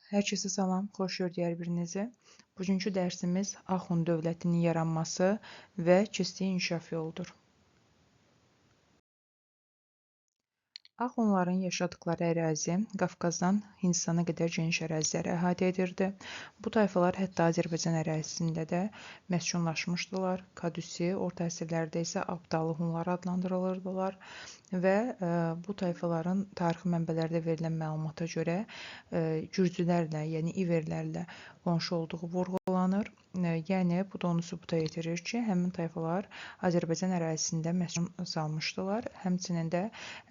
Hər kəsə salam, xoş gördük hər birinizi. Bugünkü dərsimiz Axund dövlətinin yaranması və keçdiyi inkişaf yoludur. Axundların yaşadıkları ərazi Qafqazdan Hindistana qədər geniş əraziləri əhatə edirdi. Bu tayfalar hətta Azərbaycan ərazisində də məskunlaşmışdılar. Kadusi, orta əsrlərdə isə Abdalı Hunlar adlandırılırdılar və bu tayfaların tarixi mənbələrdə verilən məlumata görə gürcülərlə, yəni İverlərlə qonşu olduğu vurğulanır. Yəni, bu da onu sübuta yetirir ki, həmin tayfalar Azərbaycan ərazisində məskun salmışdılar. Həmçinin də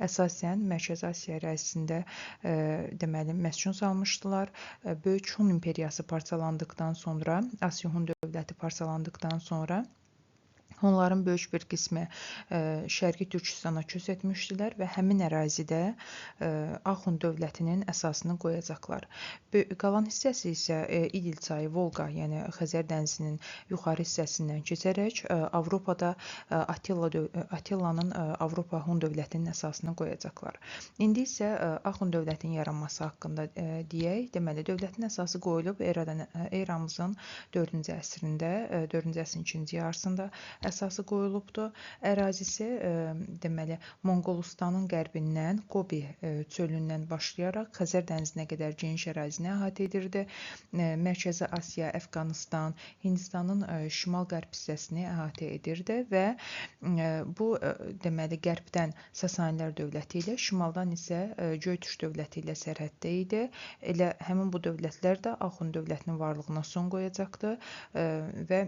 əsasən Mərkəzi Asiya ərazisində deməli məskun salmışdılar. Böyük Hun imperiyası parçalandıqdan sonra, Asiya Hun dövləti parçalandıqdan sonra onların böyük bir qismi Şərqi Türkistana köç etmişdilər və həmin ərazidə Axund dövlətinin əsasını qoyacaqlar. Qalan hissəsi isə İdil çayı, Volqa, yəni Xəzər dənizinin yuxarı hissəsindən keçərək Avropada Attilanın Avropa Hun dövlətinin əsasını qoyacaqlar. İndi isə Axund dövlətinin yaranması haqqında deyək. Deməli, dövlətin əsası qoyulub eramızın 4-cü əsrində, 4-cü əsrin ikinci yarısında əsası qoyulubdur. Ərazisi deməli Monqolistanın qərbindən Qobi çölündən başlayaraq Xəzər dənizinə qədər geniş ərazini əhatə edirdi. Mərkəzi Asiya, Əfqanıstan, Hindistanın şimal-qərb hissəsini əhatə edirdi və bu deməli qərbdən Sasanilər dövləti ilə, şimaldan isə Göytürk dövləti ilə sərhəddə idi. Elə həmin bu dövlətlər də Axund dövlətinin varlığına son qoyacaqdı və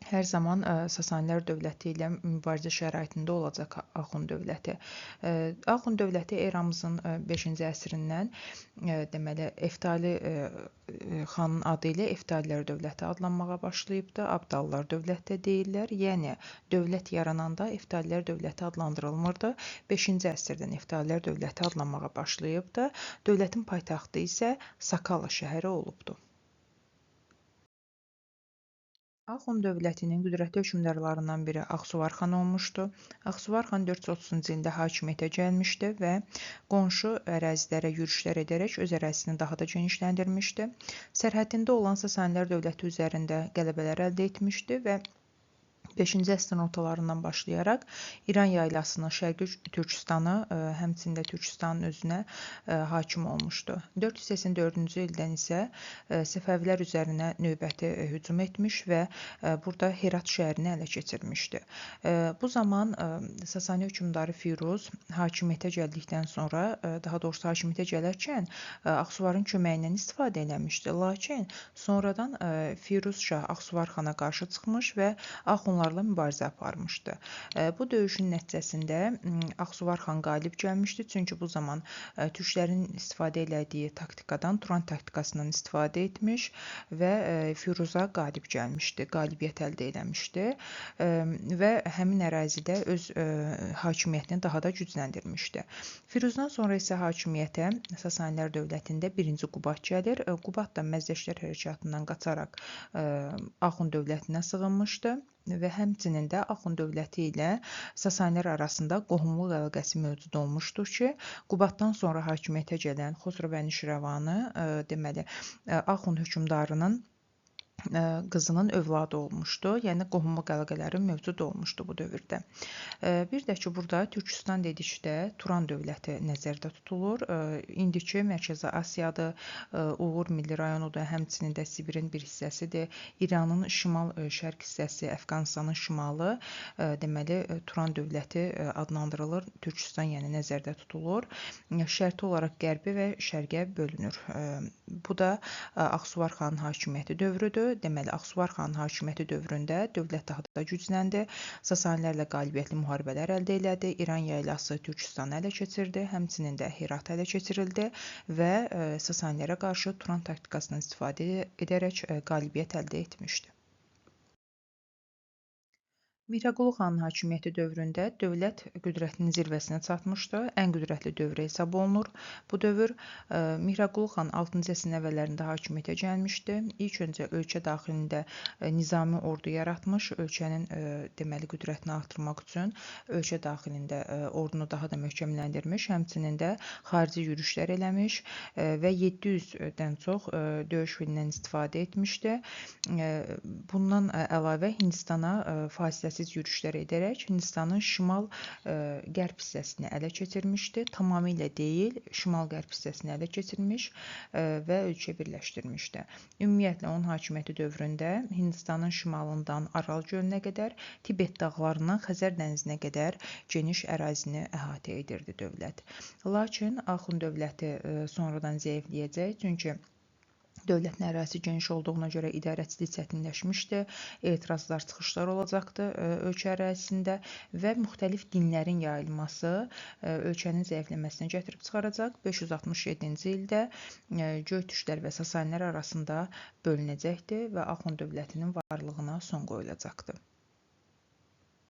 hər zaman Sasanilər dövləti ilə mübarizə şəraitində olacaq Axund dövləti. Axund dövləti eramızın 5-ci əsrindən deməli Eftali xanın adı ilə Eftalilər dövləti adlanmağa başlayıbdı. Abdallar dövləti də deyirlər. Yəni dövlət yarananda Eftalilər dövləti adlandırılmırdı. 5-ci əsrdən Eftalilər dövləti adlanmağa başlayıbdı. Dövlətin paytaxtı isə Sakala şəhəri olubdu. Axund dövlətinin qüdrətli hökmdarlarından biri Axsuvar xan olmuşdu. Axsuvar xan 430-cu ildə hakimiyyətə gəlmişdi və qonşu ərazilərə yürüşlər edərək öz ərazisini daha da genişləndirmişdi. Sərhədində olan Sasanilər dövləti üzərində qələbələr əldə etmişdi və 5-ci əsrin ortalarından başlayaraq İran yaylasını, Şərqi Türkistanı, həmçində Türkistanın özünə hakim olmuşdu. 484-cü ildən isə Səfəvilər üzərinə növbəti hücum etmiş və burada Herat şəhərini ələ keçirmişdi. Bu zaman Sasani hökmdarı Firuz hakimiyyətə gəldikdən sonra, daha doğrusu hakimiyyətə gələrkən Axsuvarın köməyindən istifadə eləmişdi. Lakin sonradan Firuz Şah Axsuvar xana qarşı çıxmış və Axunlarla mübarizə aparmışdı. Bu döyüşün nəticəsində Axsuvar xan qalib gəlmişdi. Çünki bu zaman türklərin istifadə elədiyi taktikadan, Turan taktikasından istifadə etmiş və Firuza qalib gəlmişdi, qalibiyyət əldə eləmişdi və həmin ərazidə öz hakimiyyətini daha da gücləndirmişdi. Firuzdan sonra isə hakimiyyətə Sasanilər dövlətində 1-ci Qubat gəlir. Qubat da Məzdəşlər hərəkatından qaçaraq Axund dövlətinə sığınmışdı və həmçinin də Axund dövləti ilə Sasanilər arasında qohumluq əlaqəsi mövcud olmuşdur ki, Qubatdan sonra hakimiyyətə gələn Xosro Bənişiravanı deməli Axund hökmdarının qızının övladı olmuşdu. Yəni qohumluq əlaqələri mövcud olmuşdu bu dövrdə. Bir də ki, burada Türkistan dedikdə Turan dövləti nəzərdə tutulur. İndiki Mərkəzi Asiyadır, Uğur Milli rayonudur, həmçinin də Sibirin bir hissəsidir. İranın şimal-şərq hissəsi, Əfqanistanın şimalı, deməli Turan dövləti adlandırılır. Türkistan yəni nəzərdə tutulur. Şərti olaraq qərbi və şərqə bölünür. Bu da Axsuvar xanın hakimiyyəti dövrüdür. Deməli, Axsuvar xanın hakimiyyəti dövründə dövlət daha da gücləndi. Sasanilərlə qalibiyyətli müharibələr əldə elədi. İran yaylası Türkistanı ələ keçirdi. Həmçinin də Herat ələ keçirildi və Sasanilərə qarşı Turan taktikasından istifadə edərək qalibiyyət əldə etmişdi. Mihrəqulu xanın hakimiyyəti dövründə dövlət qüdrətinin zirvəsinə çatmışdı. Ən qüdrətli dövr hesab olunur. Bu dövr Mihrəqulu xan 6-cı əsrin əvvəllərində hakimiyyətə gəlmişdi. İlk öncə ölkə daxilində nizami ordu yaratmış, ölkənin deməli qüdrətini artırmaq üçün ölkə daxilində ordunu daha da möhkəmləndirmiş, həmçinin də xarici yürüşlər eləmiş və 700-dən çox döyüş filindən istifadə etmişdi. Bundan əlavə Hindistana fasiləsiz yürüşlər edərək Hindistanın şimal-qərb hissəsini ələ keçirmişdi. Tamamilə deyil, şimal-qərb hissəsini ələ keçirmiş və ölkə birləşdirmişdi. Ümumiyyətlə, onun hakimiyyəti dövründə Hindistanın şimalından Aral gölünə qədər, Tibet dağlarından Xəzər dənizinə qədər geniş ərazini əhatə edirdi dövlət. Lakin Axund dövləti sonradan zəifləyəcək, çünki dövlətin ərazisi geniş olduğuna görə idarəçilik çətinləşmişdi, etirazlar, çıxışlar olacaqdı ölkə ərazisində və müxtəlif dinlərin yayılması ölkənin zəifləməsinə gətirib çıxaracaq. 567-ci ildə Göytüşlər və Sasanilər arasında bölünəcəkdi və Axund dövlətinin varlığına son qoyulacaqdı.